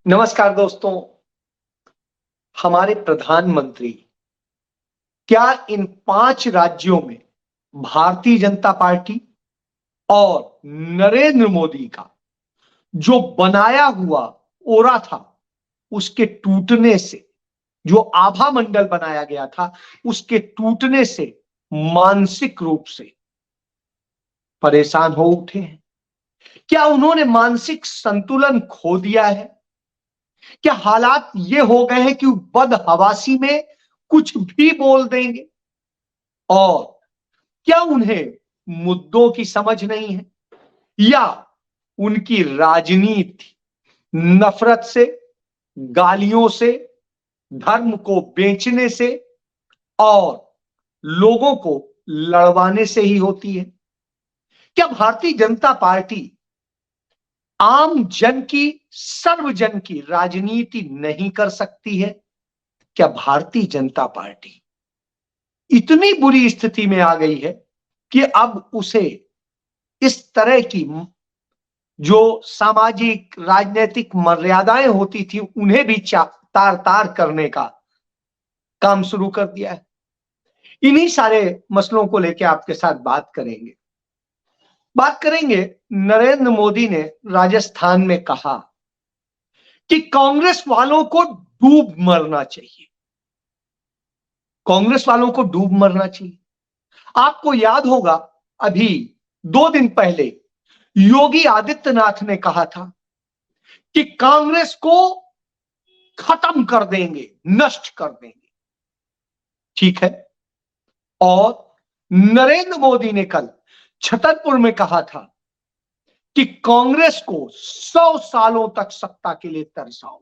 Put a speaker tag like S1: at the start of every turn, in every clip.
S1: नमस्कार दोस्तों। हमारे प्रधानमंत्री क्या इन 5 राज्यों में भारतीय जनता पार्टी और नरेंद्र मोदी का जो बनाया हुआ ओरा था उसके टूटने से, जो आभा मंडल बनाया गया था उसके टूटने से मानसिक रूप से परेशान हो उठे हैं? क्या उन्होंने मानसिक संतुलन खो दिया है? क्या हालात ये हो गए हैं कि बदहवासी में कुछ भी बोल देंगे? और क्या उन्हें मुद्दों की समझ नहीं है, या उनकी राजनीति नफरत से, गालियों से, धर्म को बेचने से और लोगों को लड़वाने से ही होती है? क्या भारतीय जनता पार्टी आम जन की, सर्वजन की राजनीति नहीं कर सकती है? क्या भारतीय जनता पार्टी इतनी बुरी स्थिति में आ गई है कि अब उसे इस तरह की जो सामाजिक राजनीतिक मर्यादाएं होती थी उन्हें भी तार तार करने का काम शुरू कर दिया है? इन्हीं सारे मसलों को लेकर आपके साथ बात करेंगे। नरेंद्र मोदी ने राजस्थान में कहा कि कांग्रेस वालों को डूब मरना चाहिए। कांग्रेस वालों को डूब मरना चाहिए। आपको याद होगा, अभी 2 दिन पहले योगी आदित्यनाथ ने कहा था कि कांग्रेस को खत्म कर देंगे, नष्ट कर देंगे। ठीक है। और नरेंद्र मोदी ने कल छतरपुर में कहा था कि कांग्रेस को 100 सालों तक सत्ता के लिए तरसाओ,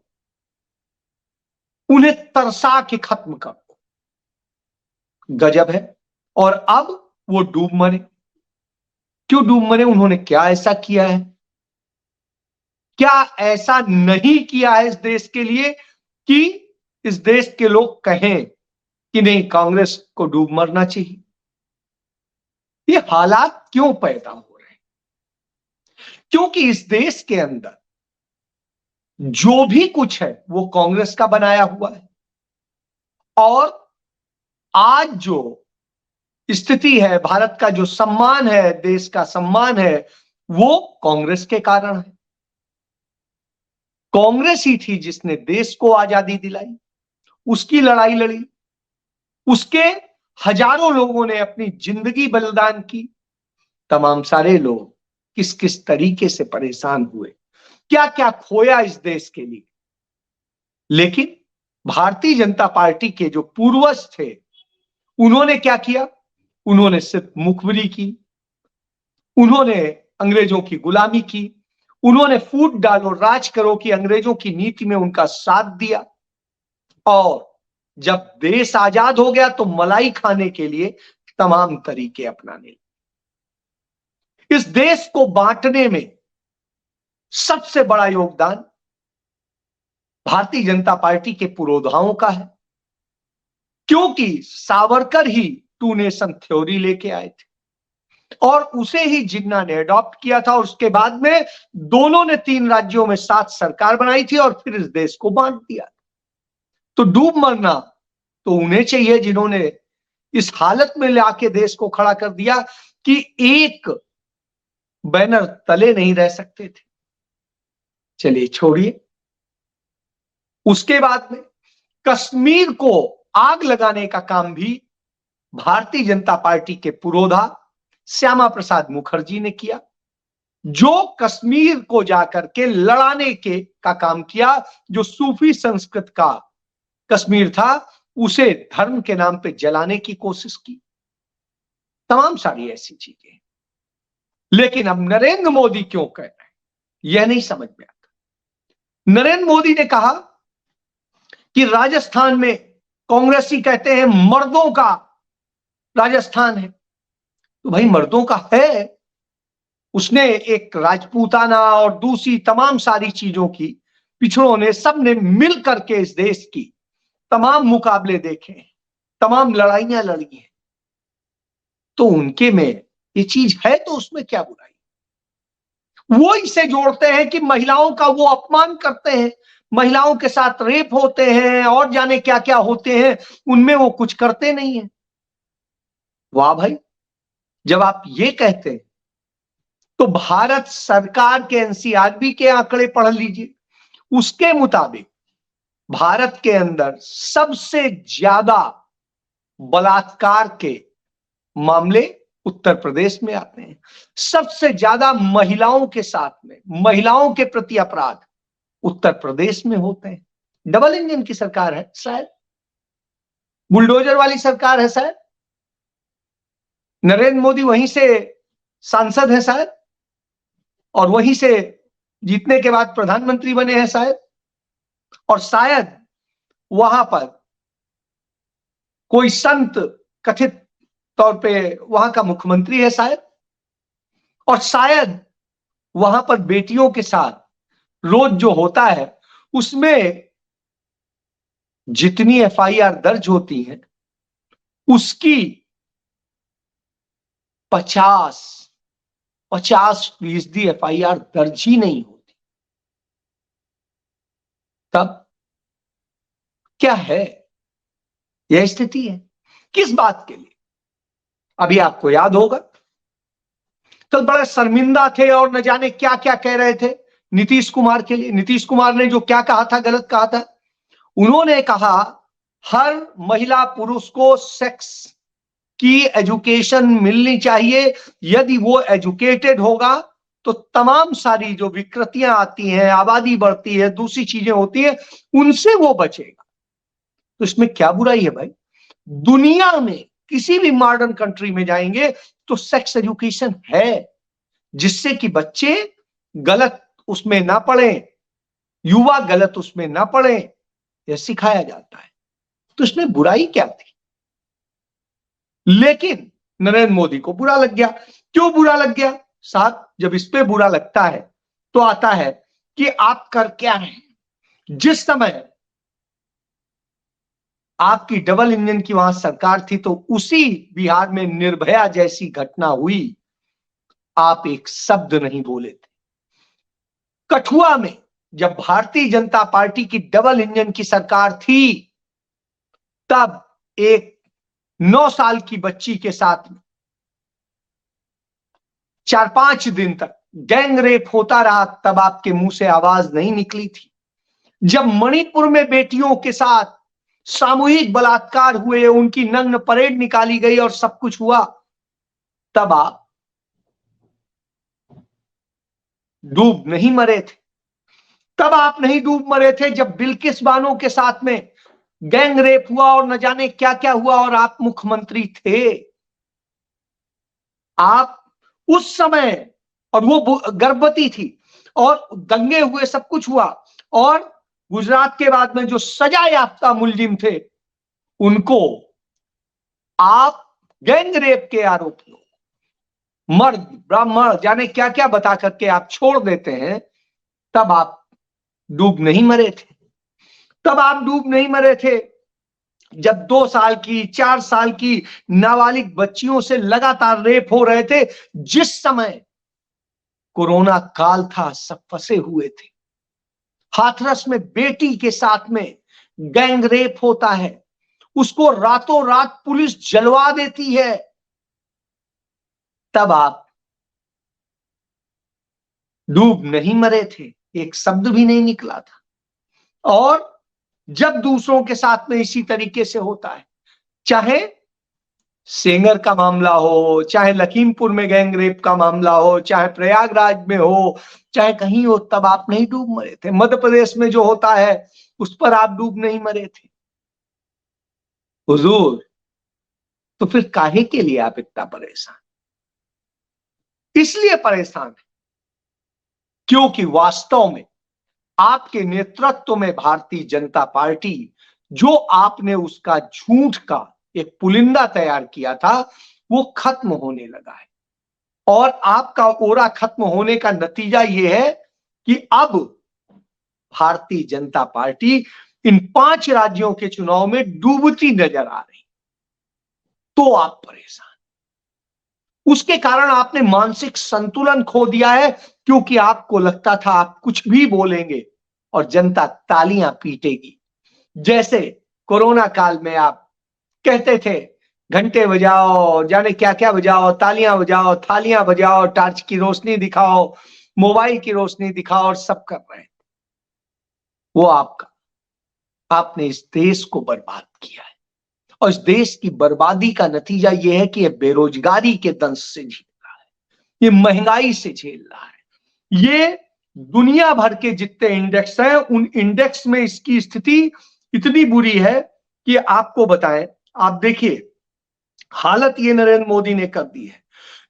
S1: उन्हें तरसा के खत्म कर दो। गजब है। और अब वो डूब मरे। क्यों डूब मरे? उन्होंने क्या ऐसा किया है? क्या ऐसा नहीं किया है इस देश के लिए कि इस देश के लोग कहें कि नहीं, कांग्रेस को डूब मरना चाहिए? ये हालात क्यों पैदा हो रहे हैं? क्योंकि इस देश के अंदर जो भी कुछ है वो कांग्रेस का बनाया हुआ है। और आज जो स्थिति है, भारत का जो सम्मान है, देश का सम्मान है, वो कांग्रेस के कारण है। कांग्रेस ही थी जिसने देश को आजादी दिलाई, उसकी लड़ाई लड़ी, उसके हजारों लोगों ने अपनी जिंदगी बलिदान की। तमाम सारे लोग किस किस तरीके से परेशान हुए, क्या क्या खोया इस देश के लिए। लेकिन भारतीय जनता पार्टी के जो पूर्वज थे उन्होंने क्या किया? उन्होंने सिर्फ मुखबिरी की, उन्होंने अंग्रेजों की गुलामी की, उन्होंने फूट डालो राज करो की अंग्रेजों की नीति में उनका साथ दिया। और जब देश आजाद हो गया तो मलाई खाने के लिए तमाम तरीके अपनाने लगे। इस देश को बांटने में सबसे बड़ा योगदान भारतीय जनता पार्टी के पुरोधाओं का है, क्योंकि सावरकर ही 2 नेशन थ्योरी लेके आए थे और उसे ही जिन्ना ने अडॉप्ट किया था। और उसके बाद में दोनों ने 3 राज्यों में साथ सरकार बनाई थी और फिर इस देश को बांट दिया। तो डूब मरना तो उन्हें चाहिए जिन्होंने इस हालत में लाके देश को खड़ा कर दिया कि एक बैनर तले नहीं रह सकते थे। चलिए छोड़िए। उसके बाद में कश्मीर को आग लगाने का काम भी भारतीय जनता पार्टी के पुरोधा श्यामा प्रसाद मुखर्जी ने किया, जो कश्मीर को जाकर के लड़ाने के का काम किया। जो सूफी संस्कृत का कश्मीर था उसे धर्म के नाम पे जलाने की कोशिश की। तमाम सारी ऐसी चीजें। लेकिन अब नरेंद्र मोदी क्यों कह रहे हैं, यह नहीं समझ में आता। नरेंद्र मोदी ने कहा कि राजस्थान में कांग्रेसी कहते हैं मर्दों का राजस्थान है। तो भाई मर्दों का है। उसने एक राजपूताना और दूसरी तमाम सारी चीजों की, पिछड़ों ने, सब ने मिल करके इस देश की तमाम मुकाबले देखे हैं, तमाम लड़ाइयां लड़ी हैं। तो उनके में ये चीज है तो उसमें क्या बुराई? वो इसे जोड़ते हैं कि महिलाओं का वो अपमान करते हैं, महिलाओं के साथ रेप होते हैं और जाने क्या क्या होते हैं, उनमें वो कुछ करते नहीं है। वाह भाई, जब आप ये कहते हैं तो भारत सरकार के एनसीआरबी के आंकड़े पढ़ लीजिए। उसके मुताबिक भारत के अंदर सबसे ज्यादा बलात्कार के मामले उत्तर प्रदेश में आते हैं। सबसे ज्यादा महिलाओं के साथ में, महिलाओं के प्रति अपराध उत्तर प्रदेश में होते हैं। डबल इंजन की सरकार है शायद, बुलडोजर वाली सरकार है शायद, नरेंद्र मोदी वहीं से सांसद है शायद, और वहीं से जीतने के बाद प्रधानमंत्री बने हैं शायद, और शायद वहां पर कोई संत कथित तौर पे वहां का मुख्यमंत्री है शायद, और शायद वहां पर बेटियों के साथ रोज जो होता है उसमें जितनी एफआईआर दर्ज होती है उसकी 50% एफआईआर दर्ज ही नहीं होती। तब क्या है, यह स्थिति है। किस बात के लिए? अभी आपको याद होगा कल बड़े शर्मिंदा थे और न जाने क्या क्या कह रहे थे नीतीश कुमार के लिए। नीतीश कुमार ने जो क्या कहा था, गलत कहा था। उन्होंने कहा हर महिला पुरुष को सेक्स की एजुकेशन मिलनी चाहिए, यदि वो एजुकेटेड होगा तो तमाम सारी जो विकृतियां आती हैं, आबादी बढ़ती है, दूसरी चीजें होती है, उनसे वो बचेगा। तो इसमें क्या बुराई है भाई? दुनिया में किसी भी मॉडर्न कंट्री में जाएंगे तो सेक्स एजुकेशन है, जिससे कि बच्चे गलत उसमें ना पड़े, युवा गलत उसमें ना पड़े, यह सिखाया जाता है। तो इसमें बुराई क्या थी? लेकिन नरेंद्र मोदी को बुरा लग गया। क्यों बुरा लग गया साहब? जब इस पे बुरा लगता है तो आता है कि आप कर क्या रहे हैं। जिस समय आपकी डबल इंजन की वहां सरकार थी तो उसी बिहार में निर्भया जैसी घटना हुई, आप एक शब्द नहीं बोले थे। कठुआ में जब भारतीय जनता पार्टी की डबल इंजन की सरकार थी, तब एक 9 साल की बच्ची के साथ 4-5 दिन तक गैंग रेप होता रहा, तब आपके मुंह से आवाज नहीं निकली थी। जब मणिपुर में बेटियों के साथ सामूहिक बलात्कार हुए, उनकी नग्न परेड निकाली गई और सब कुछ हुआ, तब आप डूब नहीं मरे थे। तब आप नहीं डूब मरे थे जब बिल्किस बानो के साथ में गैंग रेप हुआ और न जाने क्या क्या हुआ और आप मुख्यमंत्री थे। आप उस समय, और वो गर्भवती थी, और दंगे हुए, सब कुछ हुआ, और गुजरात के बाद में जो सजा याफ्ता मुलजिम थे उनको आप गैंग रेप के आरोपियों, मर्द ब्राह्मण जाने क्या क्या बता करके आप छोड़ देते हैं। तब आप डूब नहीं मरे थे। तब आप डूब नहीं मरे थे जब 2 साल की, 4 साल की नाबालिग बच्चियों से लगातार रेप हो रहे थे। जिस समय कोरोना काल था, सब फंसे हुए थे। हाथरस में बेटी के साथ में गैंग रेप होता है, उसको रातों रात पुलिस जलवा देती है। तब आप डूब नहीं मरे थे, एक शब्द भी नहीं निकला था। और जब दूसरों के साथ में इसी तरीके से होता है, चाहे सेंगर का मामला हो, चाहे लखीमपुर में गैंग रेप का मामला हो, चाहे प्रयागराज में हो, चाहे कहीं हो, तब आप नहीं डूब मरे थे। मध्य प्रदेश में जो होता है उस पर आप डूब नहीं मरे थे। हुजूर, तो फिर काहे के लिए आप इतना परेशान? इसलिए परेशान है क्योंकि वास्तव में आपके नेतृत्व में भारतीय जनता पार्टी, जो आपने उसका झूठ का एक पुलिंदा तैयार किया था, वो खत्म होने लगा है। और आपका ओरा खत्म होने का नतीजा यह है कि अब भारतीय जनता पार्टी इन 5 राज्यों के चुनाव में डूबती नजर आ रही। तो आप परेशान, उसके कारण आपने मानसिक संतुलन खो दिया है, क्योंकि आपको लगता था आप कुछ भी बोलेंगे और जनता तालियां पीटेगी। जैसे कोरोना काल में आप कहते थे घंटे बजाओ, जाने क्या क्या बजाओ, तालियां बजाओ, थालियां बजाओ, टार्च की रोशनी दिखाओ, मोबाइल की रोशनी दिखाओ, और सब कर रहे हैं। वो आपने इस देश को बर्बाद किया है, और इस देश की बर्बादी का नतीजा यह है कि ये बेरोजगारी के दंश से झेल रहा है, ये महंगाई से झेल रहा है। ये दुनिया भर के जितने इंडेक्स हैं उन इंडेक्स में इसकी स्थिति इतनी बुरी है कि आपको बताएं, आप देखिए हालत ये नरेंद्र मोदी ने कर दी है।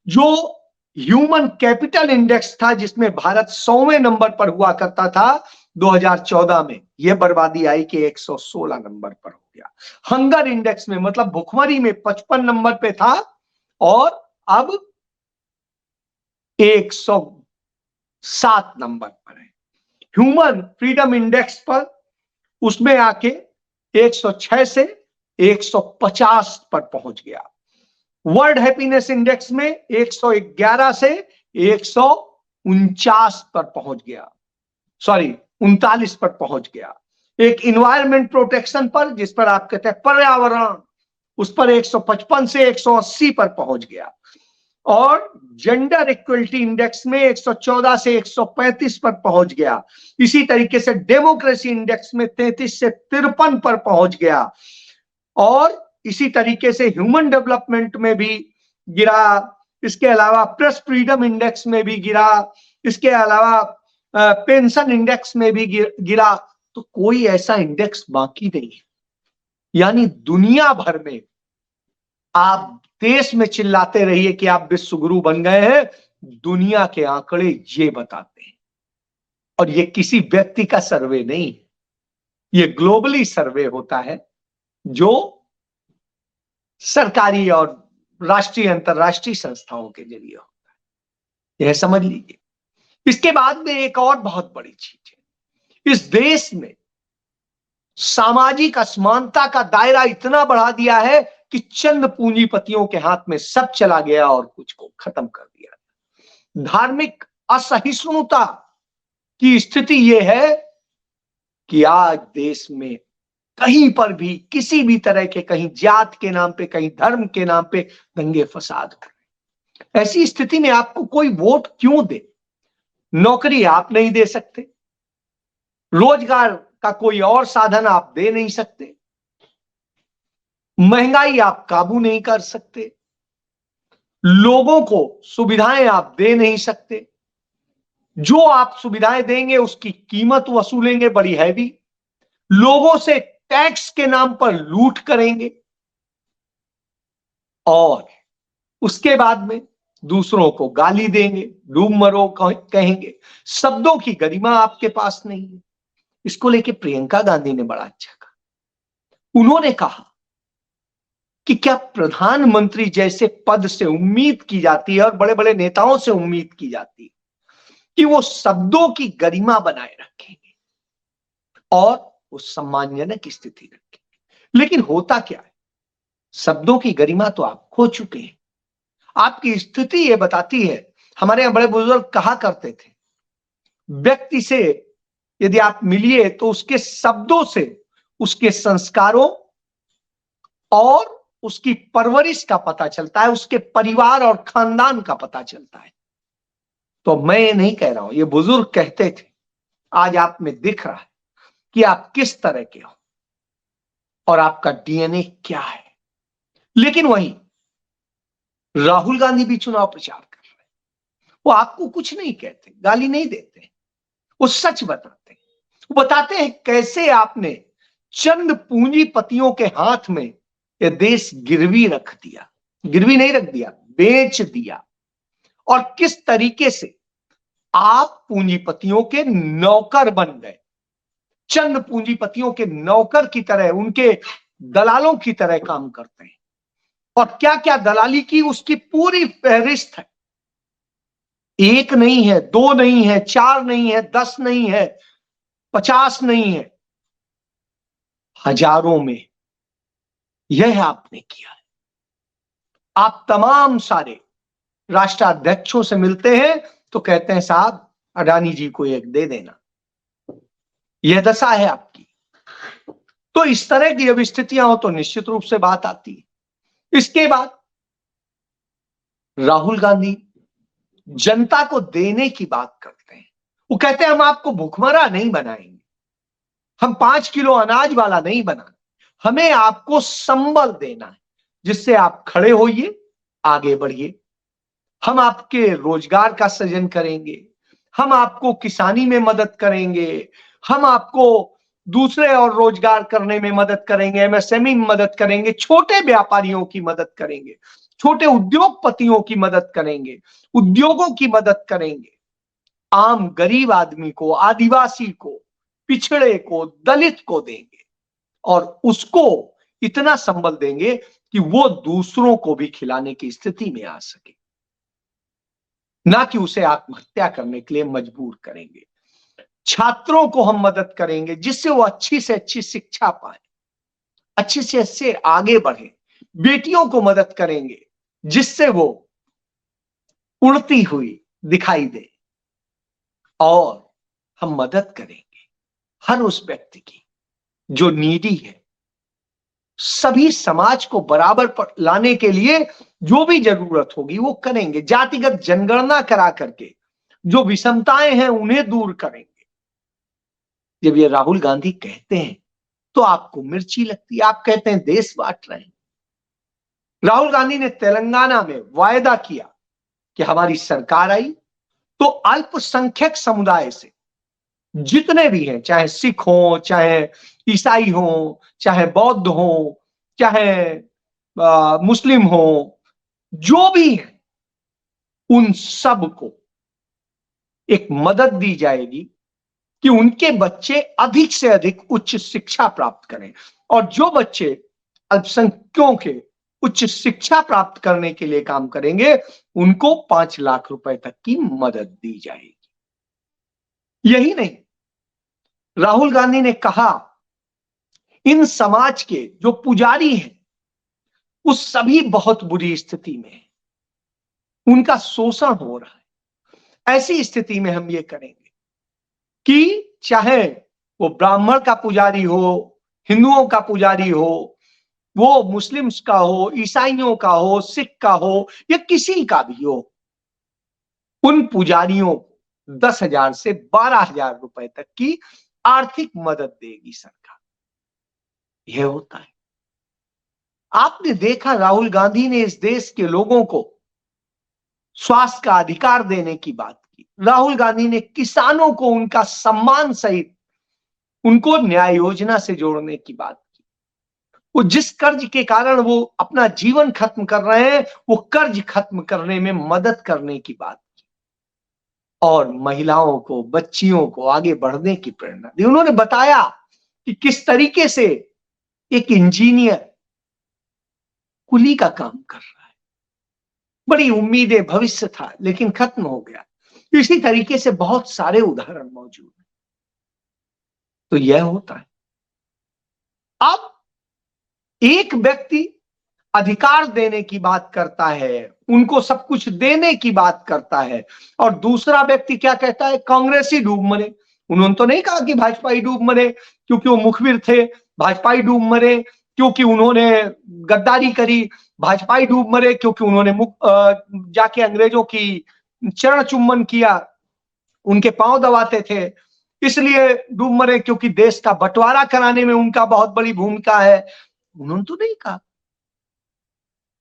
S1: जो ह्यूमन कैपिटल इंडेक्स था जिसमें भारत 100वें नंबर पर हुआ करता था 2014 में, यह बर्बादी आई कि 116 नंबर पर हो गया। हंगर इंडेक्स में, मतलब भुखमरी में 55 नंबर पे था और अब 107 नंबर पर है। ह्यूमन फ्रीडम इंडेक्स पर उसमें आके 106 से 150 पर पहुंच गया। वर्ल्ड हैप्पीनेस इंडेक्स में 111 से 149 पर पहुंच गया, सॉरी 39 पर पहुंच गया। एक इन्वायरमेंट प्रोटेक्शन पर, जिस पर आप कहते हैं पर्यावरण, उस पर 155 से 180 पर पहुंच गया। और जेंडर इक्वलिटी इंडेक्स में 114 से 135 पर पहुंच गया। इसी तरीके से डेमोक्रेसी इंडेक्स में 33 से 53 पर पहुंच गया। और इसी तरीके से ह्यूमन डेवलपमेंट में भी गिरा। इसके अलावा प्रेस फ्रीडम इंडेक्स में भी गिरा। इसके अलावा पेंशन इंडेक्स में भी गिरा। तो कोई ऐसा इंडेक्स बाकी नहीं है। यानी दुनिया भर में आप देश में चिल्लाते रहिए कि आप विश्व गुरु बन गए हैं, दुनिया के आंकड़े ये बताते हैं। और ये किसी व्यक्ति का सर्वे नहीं है, ये ग्लोबली सर्वे होता है जो सरकारी और राष्ट्रीय अंतरराष्ट्रीय संस्थाओं के जरिए होता है। यह समझ लीजिए। इसके बाद में एक और बहुत बड़ी चीज है, इस देश में सामाजिक असमानता का दायरा इतना बढ़ा दिया है कि चंद पूंजीपतियों के हाथ में सब चला गया और कुछ को खत्म कर दिया। धार्मिक असहिष्णुता की स्थिति यह है कि आज देश में कहीं पर भी किसी भी तरह के, कहीं जात के नाम पे, कहीं धर्म के नाम पे दंगे फसाद हो रहे। ऐसी स्थिति में आपको कोई वोट क्यों दे? नौकरी आप नहीं दे सकते, रोजगार का कोई और साधन आप दे नहीं सकते, महंगाई आप काबू नहीं कर सकते, लोगों को सुविधाएं आप दे नहीं सकते। जो आप सुविधाएं देंगे उसकी कीमत वसूलेंगे बड़ी हैवी, लोगों से टैक्स के नाम पर लूट करेंगे और उसके बाद में दूसरों को गाली देंगे, डूब मरो कहेंगे। शब्दों की गरिमा आपके पास नहीं है। इसको लेके प्रियंका गांधी ने बड़ा अच्छा कहा। उन्होंने कहा कि क्या प्रधानमंत्री जैसे पद से उम्मीद की जाती है और बड़े बड़े नेताओं से उम्मीद की जाती है कि वो शब्दों की गरिमा बनाए रखेंगे और वो सम्मानजनक स्थिति रखेंगे। लेकिन होता क्या है, शब्दों की गरिमा तो आप खो चुके हैं। आपकी स्थिति ये बताती है, हमारे यहां बड़े बुजुर्ग कहा करते थे, व्यक्ति से यदि आप मिलिए तो उसके शब्दों से उसके संस्कारों और उसकी परवरिश का पता चलता है, उसके परिवार और खानदान का पता चलता है। तो मैं ये नहीं कह रहा हूं, ये बुजुर्ग कहते थे। आज आप में दिख रहा है कि आप किस तरह के हो और आपका डीएनए क्या है। लेकिन वहीं राहुल गांधी भी चुनाव प्रचार कर रहे हैं। वो आपको कुछ नहीं कहते, गाली नहीं देते, वो सच बताते हैं। वो बताते हैं कैसे आपने चंद पूंजीपतियों के हाथ में ये देश गिरवी रख दिया, गिरवी नहीं रख दिया, बेच दिया, और किस तरीके से आप पूंजीपतियों के नौकर बन गए, चंद पूंजीपतियों के नौकर की तरह, उनके दलालों की तरह काम करते हैं। और क्या क्या दलाली की उसकी पूरी फहरिस्त है। एक नहीं है, दो नहीं है, चार नहीं है, 10 नहीं है, 50 नहीं है, हजारों में यह आपने किया है। आप तमाम सारे राष्ट्राध्यक्षों से मिलते हैं तो कहते हैं साहब अडानी जी को एक दे देना, यह दशा है आपकी। तो इस तरह की जब स्थितियां हो तो निश्चित रूप से बात आती है। इसके बाद राहुल गांधी जनता को देने की बात करते हैं। वो कहते हैं हम आपको भुखमरा नहीं बनाएंगे, हम 5 किलो अनाज वाला नहीं बनाना, हमें आपको संबल देना है जिससे आप खड़े होइए, आगे बढ़िए। हम आपके रोजगार का सृजन करेंगे, हम आपको किसानी में मदद करेंगे, हम आपको दूसरे और रोजगार करने में मदद करेंगे, एमएसएमई में मदद करेंगे, छोटे व्यापारियों की मदद करेंगे, छोटे उद्योगपतियों की मदद करेंगे, उद्योगों की मदद करेंगे, आम गरीब आदमी को, आदिवासी को, पिछड़े को, दलित को देंगे और उसको इतना संबल देंगे कि वो दूसरों को भी खिलाने की स्थिति में आ सके, ना कि उसे आत्महत्या करने के लिए मजबूर करेंगे। छात्रों को हम मदद करेंगे जिससे वो अच्छी से अच्छी शिक्षा पाए, अच्छी से अच्छे आगे बढ़े। बेटियों को मदद करेंगे जिससे वो उड़ती हुई दिखाई दे। और हम मदद करेंगे हर उस व्यक्ति की जो नीडी है। सभी समाज को बराबर पर लाने के लिए जो भी जरूरत होगी वो करेंगे। जातिगत जनगणना करा करके जो विषमताएं हैं उन्हें दूर करेंगे। जब ये राहुल गांधी कहते हैं तो आपको मिर्ची लगती है, आप कहते हैं देश बांट रहे हैं। राहुल गांधी ने तेलंगाना में वायदा किया कि हमारी सरकार आई तो अल्पसंख्यक समुदाय से जितने भी हैं, चाहे सिख हो, चाहे ईसाई हो, चाहे बौद्ध हो, चाहे मुस्लिम हो, जो भी है उन सब को एक मदद दी जाएगी कि उनके बच्चे अधिक से अधिक उच्च शिक्षा प्राप्त करें। और जो बच्चे अल्पसंख्यकों के उच्च शिक्षा प्राप्त करने के लिए काम करेंगे उनको 5 लाख रुपए तक की मदद दी जाएगी। यही नहीं, राहुल गांधी ने कहा इन समाज के जो पुजारी हैं वो सभी बहुत बुरी स्थिति में हैं, उनका शोषण हो रहा है। ऐसी स्थिति में हम ये करेंगे कि चाहे वो ब्राह्मण का पुजारी हो, हिंदुओं का पुजारी हो, वो मुस्लिम्स का हो, ईसाइयों का हो, सिख का हो या किसी का भी हो, उन पुजारियों को 10,000 से 12,000 रुपए तक की आर्थिक मदद देगी सरकार। यह होता है। आपने देखा राहुल गांधी ने इस देश के लोगों को स्वास्थ्य का अधिकार देने की बात की। राहुल गांधी ने किसानों को उनका सम्मान सहित उनको न्याय योजना से जोड़ने की बात की। वो जिस कर्ज के कारण वो अपना जीवन खत्म कर रहे हैं वो कर्ज खत्म करने में मदद करने की बात की और महिलाओं को, बच्चियों को आगे बढ़ने की प्रेरणा दी। उन्होंने बताया कि किस तरीके से एक इंजीनियर कुली का काम कर रहा है। बड़ी उम्मीदें, भविष्य था, लेकिन खत्म हो गया। इसी तरीके से बहुत सारे उदाहरण मौजूद हैं। तो यह होता है। अब एक व्यक्ति अधिकार देने की बात करता है, उनको सब कुछ देने की बात करता है और दूसरा व्यक्ति क्या कहता है, कांग्रेसी डूब मरे। उन्होंने तो नहीं कहा कि भाजपाई डूब मरे क्योंकि वो मुखबिर थे, भाजपाई डूब मरे क्योंकि उन्होंने गद्दारी करी, भाजपाई डूब मरे क्योंकि उन्होंने जाके अंग्रेजों की चरण चुम्बन किया, उनके पांव दबाते थे, इसलिए डूब मरे क्योंकि देश का बंटवारा कराने में उनका बहुत बड़ी भूमिका है। उन्होंने तो नहीं कहा,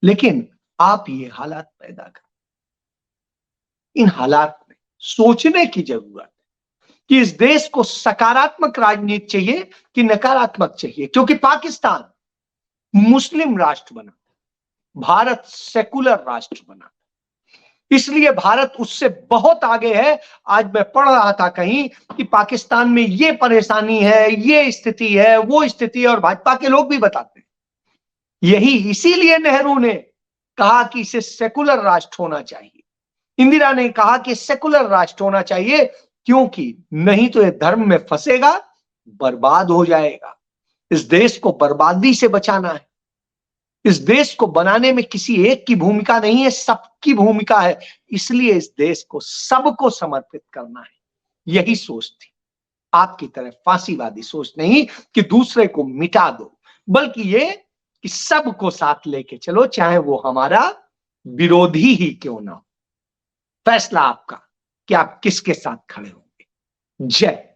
S1: लेकिन आप ये हालात पैदा कर, इन हालात में सोचने की जरूरत है कि इस देश को सकारात्मक राजनीति चाहिए कि नकारात्मक चाहिए। क्योंकि पाकिस्तान मुस्लिम राष्ट्र बना, भारत सेकुलर राष्ट्र बना, इसलिए भारत उससे बहुत आगे है। आज मैं पढ़ रहा था कहीं कि पाकिस्तान में ये परेशानी है, ये स्थिति है, वो स्थिति है, और भाजपा के लोग भी बताते हैं। यही इसीलिए नेहरू ने कहा कि इसे सेकुलर राष्ट्र होना चाहिए, इंदिरा ने कहा कि सेकुलर राष्ट्र होना चाहिए, क्योंकि नहीं तो ये धर्म में फंसेगा, बर्बाद हो जाएगा। इस देश को बर्बादी से बचाना है। इस देश को बनाने में किसी एक की भूमिका नहीं है, सबकी भूमिका है। इसलिए इस देश को सबको समर्पित करना है, यही सोच थी। आपकी तरह फांसीवादी सोच नहीं कि दूसरे को मिटा दो, बल्कि ये कि सबको साथ लेके चलो, चाहे वो हमारा विरोधी ही क्यों ना हो। फैसला आपका कि आप किसके साथ खड़े होंगे। जय